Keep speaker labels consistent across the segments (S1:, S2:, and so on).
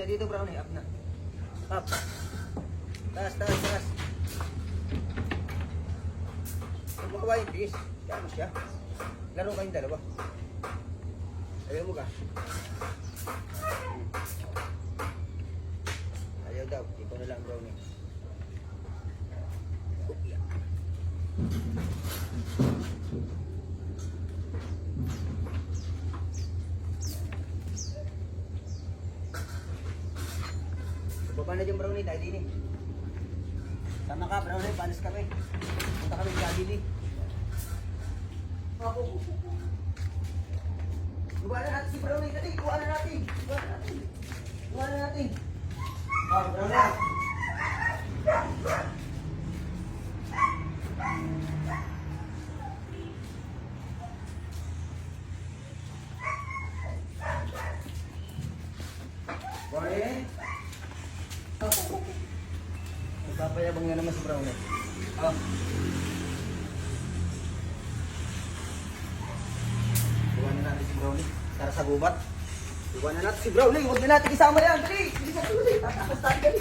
S1: ka dito, Brownie. Up na. Up. Taas, taas, taas. Huwag mo kawain, please. Kaya mo siya. Laro kayong dalawa. Ayaw mo ka? Ayaw daw. Ikaw na lang, Brownie. Yeah. Baba na dyan, Brownie. Tayo din eh. Sama ka, Brownie. Palis kami. Punta kami sa Jollibee. Iwan na natin si Brownie. Dali, iwan na natin. Iwan na natin. Iwan na natin. Brownie. Brownie. Nagpapayabang na naman si Brownie. Iwan na natin si Brownie. Tara sa gubat. Iwan na natin si Brownie. Huwag na natin isama yan. Dali! Dali sa tuloy. Tatakas tayo. Dali.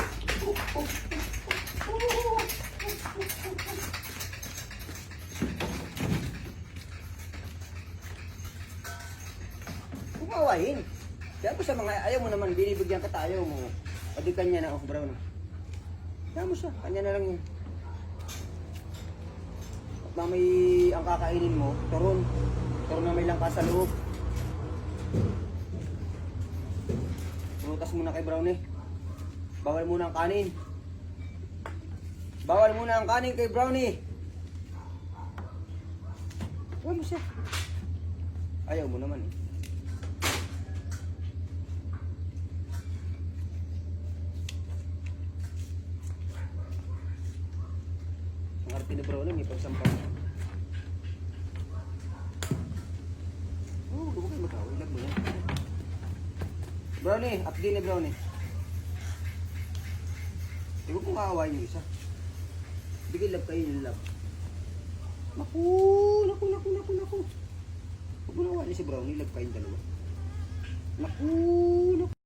S1: Kumawain. Kaya mo sa mga ayaw mo naman. Binibigyan ka tayo mo. Pati kanya na. Brownie. Kaya mo siya. Kanya na lang yun. At mamay ang kakainin mo. Turon. Turon na may langka sa loob. Prutas muna kay Brownie. Bawal muna ang kanin. Bawal muna ang kanin kay Brownie. Kaya mo siya. Ayaw mo naman eh. Ang arte ni Brownie, may pagsampang. Oh, huwag kayo mag-away. Lag mo yan. Brownie, up din ni Brownie. Di ko kung kaawain yung isa. Bigay love kayo yung love. Naku, naku, naku, naku, naku. Huwag mo na awain si Brownie, love kayong dalawa. Naku, naku.